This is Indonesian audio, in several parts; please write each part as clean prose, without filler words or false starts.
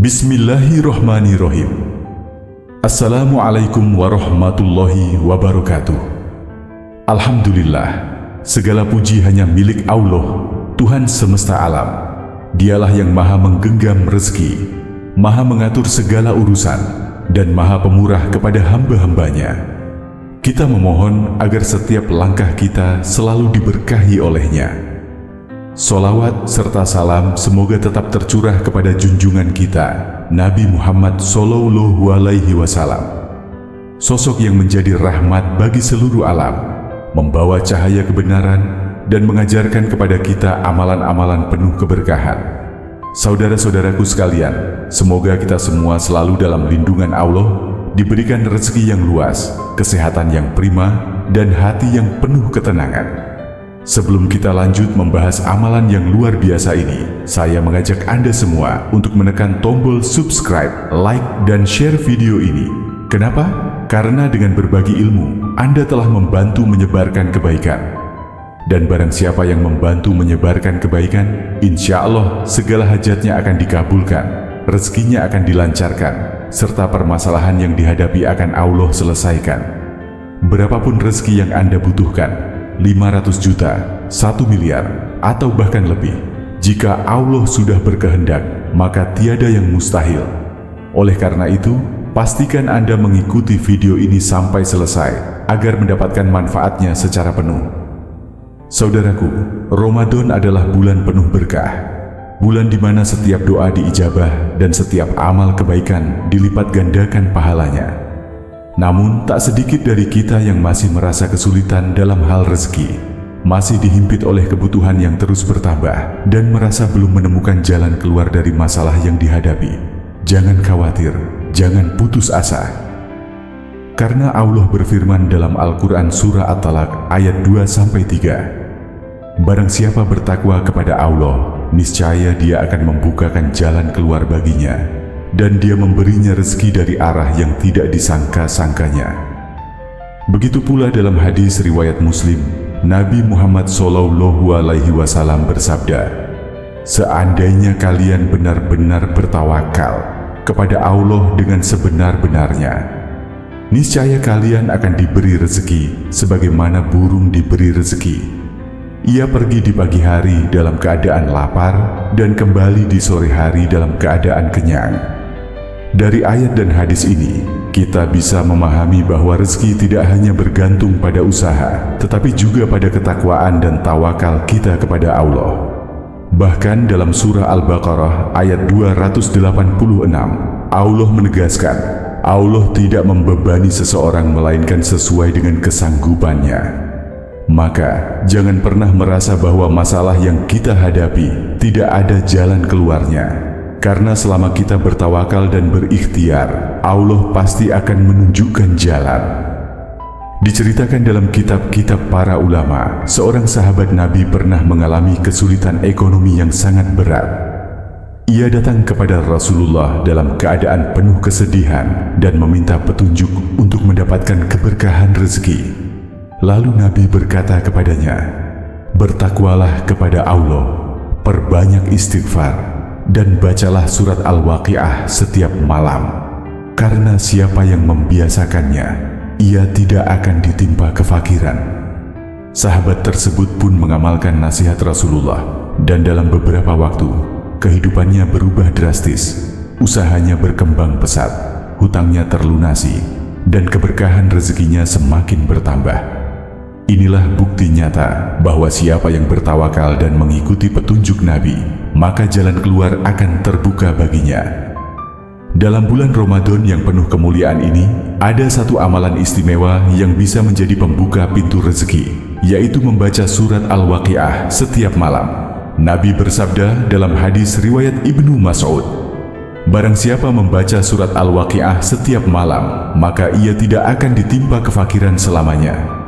Bismillahirrahmanirrahim. Assalamualaikum warahmatullahi wabarakatuh. Alhamdulillah, segala puji hanya milik Allah, Tuhan semesta alam. Dialah yang maha menggenggam rezeki, maha mengatur segala urusan, dan maha pemurah kepada hamba-hambanya. Kita memohon agar setiap langkah kita selalu diberkahi olehnya. Sholawat serta salam semoga tetap tercurah kepada junjungan kita, Nabi Muhammad SAW. Sosok yang menjadi rahmat bagi seluruh alam, membawa cahaya kebenaran dan mengajarkan kepada kita amalan-amalan penuh keberkahan. Saudara-saudaraku sekalian, semoga kita semua selalu dalam lindungan Allah, diberikan rezeki yang luas, kesehatan yang prima, dan hati yang penuh ketenangan. Sebelum kita lanjut membahas amalan yang luar biasa ini, saya mengajak Anda semua untuk menekan tombol subscribe, like, dan share video ini. Kenapa? Karena dengan berbagi ilmu, Anda telah membantu menyebarkan kebaikan. Dan barang siapa yang membantu menyebarkan kebaikan, insya Allah segala hajatnya akan dikabulkan, rezekinya akan dilancarkan, serta permasalahan yang dihadapi akan Allah selesaikan. Berapapun rezeki yang Anda butuhkan, 500 juta, 1 miliar, atau bahkan lebih. Jika Allah sudah berkehendak, maka tiada yang mustahil. Oleh karena itu, pastikan Anda mengikuti video ini sampai selesai, agar mendapatkan manfaatnya secara penuh. Saudaraku, Ramadan adalah bulan penuh berkah. Bulan di mana setiap doa diijabah dan setiap amal kebaikan dilipat gandakan pahalanya. Namun, tak sedikit dari kita yang masih merasa kesulitan dalam hal rezeki, masih dihimpit oleh kebutuhan yang terus bertambah, dan merasa belum menemukan jalan keluar dari masalah yang dihadapi. Jangan khawatir, jangan putus asa. Karena Allah berfirman dalam Al-Quran Surah At-Talaq ayat 2-3, barang siapa bertakwa kepada Allah, niscaya Dia akan membukakan jalan keluar baginya, dan Dia memberinya rezeki dari arah yang tidak disangka-sangkanya. Begitu pula dalam hadis riwayat Muslim, Nabi Muhammad SAW bersabda, seandainya kalian benar-benar bertawakal kepada Allah dengan sebenar-benarnya, niscaya kalian akan diberi rezeki sebagaimana burung diberi rezeki. Ia pergi di pagi hari dalam keadaan lapar dan kembali di sore hari dalam keadaan kenyang. Dari ayat dan hadis ini, kita bisa memahami bahwa rezeki tidak hanya bergantung pada usaha, tetapi juga pada ketakwaan dan tawakal kita kepada Allah. Bahkan dalam surah Al-Baqarah ayat 286, Allah menegaskan, Allah tidak membebani seseorang melainkan sesuai dengan kesanggupannya. Maka, jangan pernah merasa bahwa masalah yang kita hadapi tidak ada jalan keluarnya. Karena selama kita bertawakal dan berikhtiar, Allah pasti akan menunjukkan jalan. Diceritakan dalam kitab-kitab para ulama, seorang sahabat Nabi pernah mengalami kesulitan ekonomi yang sangat berat. Ia datang kepada Rasulullah dalam keadaan penuh kesedihan dan meminta petunjuk untuk mendapatkan keberkahan rezeki. Lalu Nabi berkata kepadanya, bertakwalah kepada Allah, perbanyak istighfar, dan bacalah surat Al-Waqiah setiap malam. Karena siapa yang membiasakannya, ia tidak akan ditimpa kefakiran. Sahabat tersebut pun mengamalkan nasihat Rasulullah, dan dalam beberapa waktu, kehidupannya berubah drastis. Usahanya berkembang pesat, hutangnya terlunasi, dan keberkahan rezekinya semakin bertambah. Inilah bukti nyata bahwa siapa yang bertawakal dan mengikuti petunjuk Nabi, maka jalan keluar akan terbuka baginya. Dalam bulan Ramadan yang penuh kemuliaan ini, ada satu amalan istimewa yang bisa menjadi pembuka pintu rezeki, yaitu membaca surat Al-Waqiah setiap malam. Nabi bersabda dalam hadis riwayat Ibnu Mas'ud, barang siapa membaca surat Al-Waqiah setiap malam, maka ia tidak akan ditimpa kefakiran selamanya.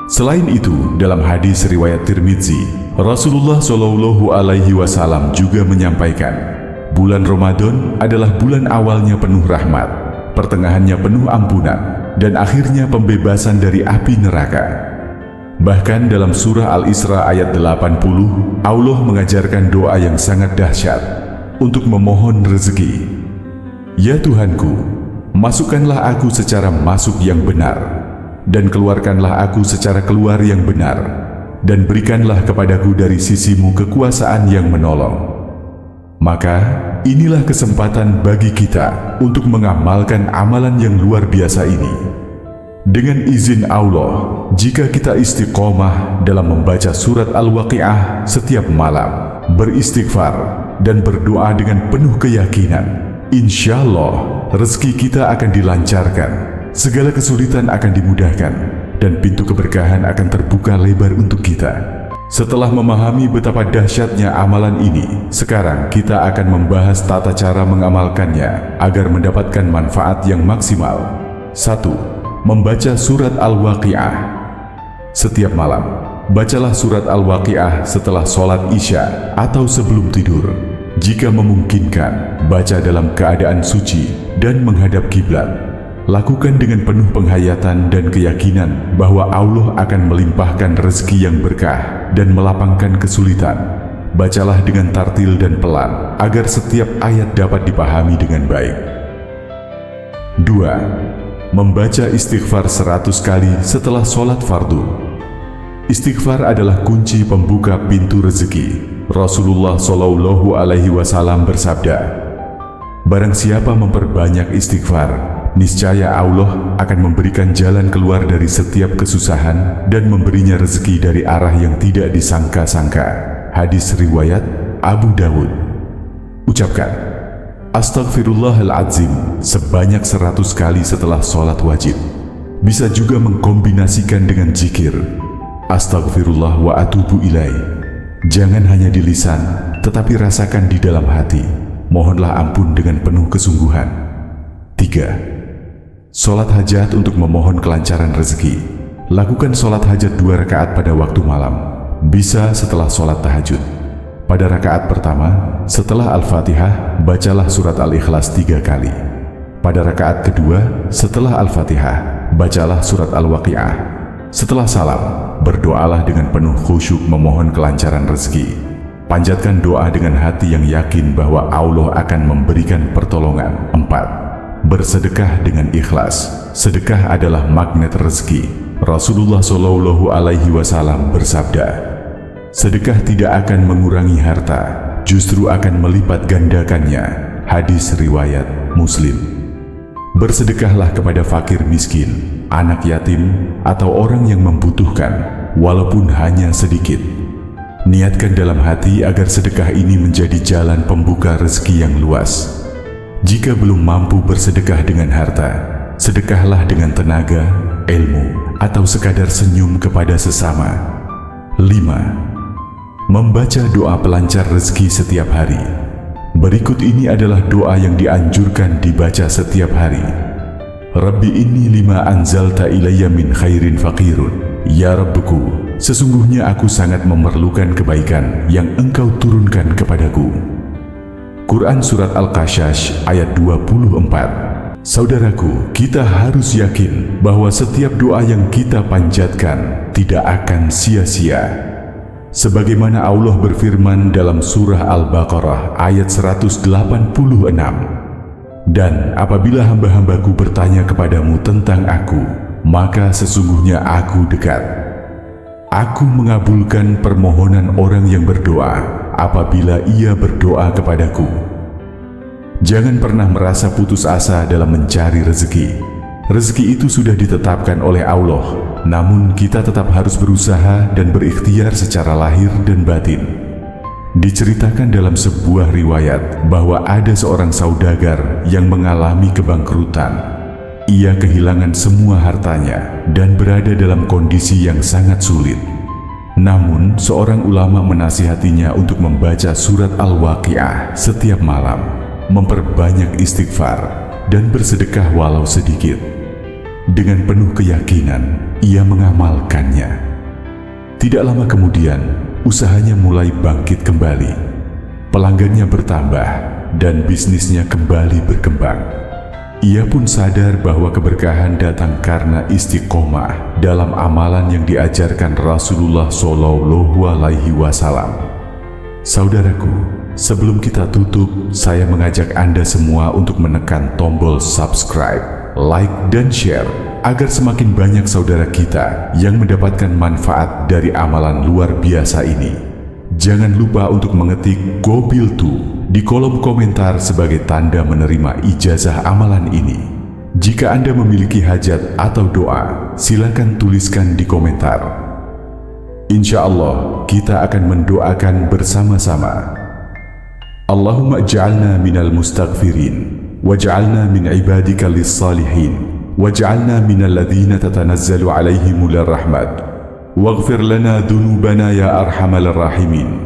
Selain itu, dalam hadis riwayat Tirmidzi, Rasulullah SAW juga menyampaikan, bulan Ramadan adalah bulan awalnya penuh rahmat, pertengahannya penuh ampunan, dan akhirnya pembebasan dari api neraka. Bahkan dalam surah Al-Isra ayat 80, Allah mengajarkan doa yang sangat dahsyat untuk memohon rezeki. Ya Tuhanku, masukkanlah aku secara masuk yang benar, dan keluarkanlah aku secara keluar yang benar, dan berikanlah kepadaku dari sisimu kekuasaan yang menolong. Maka, inilah kesempatan bagi kita untuk mengamalkan amalan yang luar biasa ini. Dengan izin Allah, jika kita istiqomah dalam membaca surat Al-Waqi'ah setiap malam, beristighfar, dan berdoa dengan penuh keyakinan, insya Allah rezeki kita akan dilancarkan, segala kesulitan akan dimudahkan, dan pintu keberkahan akan terbuka lebar untuk kita. Setelah memahami betapa dahsyatnya amalan ini, sekarang kita akan membahas tata cara mengamalkannya agar mendapatkan manfaat yang maksimal. 1. Membaca surat Al-Waqi'ah. Setiap malam, bacalah surat Al-Waqi'ah setelah sholat Isya atau sebelum tidur. Jika memungkinkan, baca dalam keadaan suci dan menghadap kiblat. Lakukan dengan penuh penghayatan dan keyakinan bahwa Allah akan melimpahkan rezeki yang berkah dan melapangkan kesulitan. Bacalah dengan tartil dan pelan agar setiap ayat dapat dipahami dengan baik. 2. Membaca istighfar 100 kali setelah sholat fardu. Istighfar adalah kunci pembuka pintu rezeki. Rasulullah Shallallahu Alaihi Wasallam bersabda, "Barang siapa memperbanyak istighfar, niscaya Allah akan memberikan jalan keluar dari setiap kesusahan dan memberinya rezeki dari arah yang tidak disangka-sangka." Hadis riwayat Abu Dawud. Ucapkan Astaghfirullahaladzim sebanyak 100 kali setelah sholat wajib. Bisa juga mengkombinasikan dengan zikir Astaghfirullah wa atubu ilaih. Jangan hanya di lisan, tetapi rasakan di dalam hati. Mohonlah ampun dengan penuh kesungguhan. 3. Sholat hajat untuk memohon kelancaran rezeki. Lakukan sholat hajat 2 rakaat pada waktu malam. Bisa setelah sholat tahajud. Pada rakaat pertama, setelah Al-Fatihah, bacalah surat Al-Ikhlas 3 kali. Pada rakaat kedua, setelah Al-Fatihah, bacalah surat Al-Waqi'ah. Setelah salam, berdoalah dengan penuh khusyuk memohon kelancaran rezeki. Panjatkan doa dengan hati yang yakin bahwa Allah akan memberikan pertolongan. 4. Bersedekah dengan ikhlas. Sedekah adalah magnet rezeki. Rasulullah Shallallahu Alaihi Wasallam bersabda, "Sedekah tidak akan mengurangi harta, justru akan melipat gandakannya." Hadis riwayat Muslim. Bersedekahlah kepada fakir miskin, anak yatim, atau orang yang membutuhkan, walaupun hanya sedikit. Niatkan dalam hati agar sedekah ini menjadi jalan pembuka rezeki yang luas. Jika belum mampu bersedekah dengan harta, sedekahlah dengan tenaga, ilmu, atau sekadar senyum kepada sesama. 5. Membaca doa pelancar rezeki setiap hari. Berikut ini adalah doa yang dianjurkan dibaca setiap hari. Rabbi inni lima anzalta ilayya min khairin faqirun. Ya Rabbku, sesungguhnya aku sangat memerlukan kebaikan yang Engkau turunkan kepadaku. Quran Surat Al-Qasas ayat 24. Saudaraku, kita harus yakin bahwa setiap doa yang kita panjatkan tidak akan sia-sia. Sebagaimana Allah berfirman dalam surah Al-Baqarah ayat 186, "Dan apabila hamba-hambaku bertanya kepadamu tentang aku, maka sesungguhnya aku dekat. Aku mengabulkan permohonan orang yang berdoa apabila ia berdoa kepadaku." Jangan pernah merasa putus asa dalam mencari rezeki. Rezeki itu sudah ditetapkan oleh Allah, namun kita tetap harus berusaha dan berikhtiar secara lahir dan batin. Diceritakan dalam sebuah riwayat bahwa ada seorang saudagar yang mengalami kebangkrutan. Ia kehilangan semua hartanya dan berada dalam kondisi yang sangat sulit. Namun, seorang ulama menasihatinya untuk membaca surat Al-Waqi'ah setiap malam, memperbanyak istighfar, dan bersedekah walau sedikit. Dengan penuh keyakinan, ia mengamalkannya. Tidak lama kemudian, usahanya mulai bangkit kembali. Pelanggannya bertambah, dan bisnisnya kembali berkembang. Ia pun sadar bahwa keberkahan datang karena istiqomah dalam amalan yang diajarkan Rasulullah Shallallahu Alaihi Wasallam. Saudaraku, Sebelum kita tutup, saya mengajak Anda semua untuk menekan tombol subscribe, like, dan share agar semakin banyak saudara kita yang mendapatkan manfaat dari amalan luar biasa ini. Jangan lupa untuk mengetik Gobiltu di kolom komentar sebagai tanda menerima ijazah amalan ini. Jika Anda memiliki hajat atau doa, silakan tuliskan di komentar. Insya Allah, kita akan mendoakan bersama-sama. Allahumma ij'alna minal mustaghfirin, waj'alna min ibadika lis-salihin, waj'alna minal ladzina tatanazzalu alaihimul rahmat, waghfir lana dhunubana ya arhamar rahimin.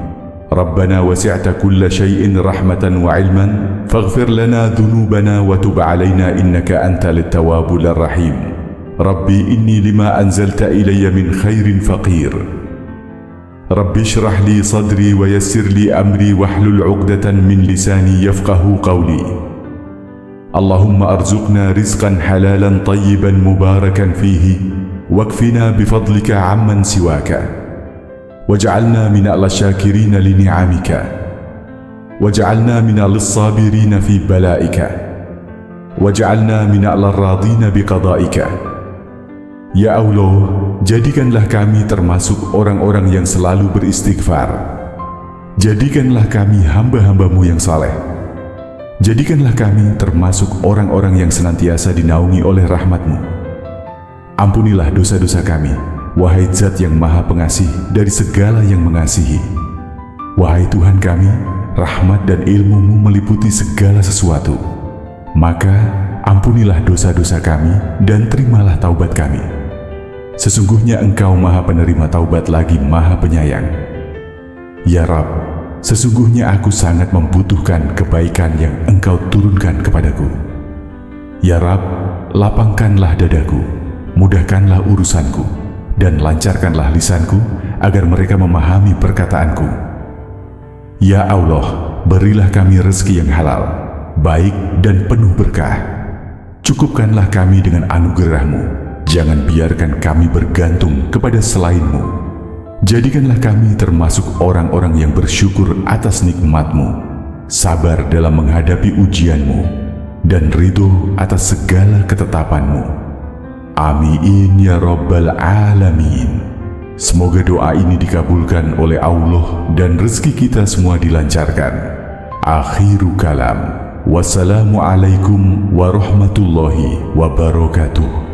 Rabbana wasi'ta kulla syai'in rahmatan wa ilman, faghfir lana dhunubana wa tub alaina innaka antal tawwabur rahim. Rabbi inni lima anzalta ilayya min khairin faqir. Rabbi shrah li sadri wa yassir li amri wahlul 'uqdatan min lisani yafqahu qawli. Allahumma arzuqna rizqan halalan tayyiban mubarakan fihi wakfina bifadlika amman siwaka waj'alna minal syakirina li ni'amika waj'alna minal sabirina fi balaika waj'alna minal radina biqada'ika. Ya Allah, jadikanlah kami termasuk orang-orang yang selalu beristighfar. Jadikanlah kami hamba-hambamu yang saleh. Jadikanlah kami termasuk orang-orang yang senantiasa dinaungi oleh rahmat-Mu. Ampunilah dosa-dosa kami, wahai Zat yang Maha Pengasih dari segala yang mengasihi. Wahai Tuhan kami, rahmat dan ilmu-Mu meliputi segala sesuatu. Maka, ampunilah dosa-dosa kami dan terimalah taubat kami. Sesungguhnya Engkau Maha Penerima Taubat lagi Maha Penyayang. Ya Rabb, sesungguhnya aku sangat membutuhkan kebaikan yang Engkau turunkan kepadaku. Ya Rabb, lapangkanlah dadaku, mudahkanlah urusanku, dan lancarkanlah lisanku agar mereka memahami perkataanku. Ya Allah, berilah kami rezeki yang halal, baik dan penuh berkah. Cukupkanlah kami dengan anugerah-Mu. Jangan biarkan kami bergantung kepada selain-Mu. Jadikanlah kami termasuk orang-orang yang bersyukur atas nikmat-Mu, sabar dalam menghadapi ujian-Mu, dan ridho atas segala ketetapan-Mu. Amin ya Rabbal Alamin. Semoga doa ini dikabulkan oleh Allah dan rezeki kita semua dilancarkan. Akhiru kalam. Wassalamualaikum warahmatullahi wabarakatuh.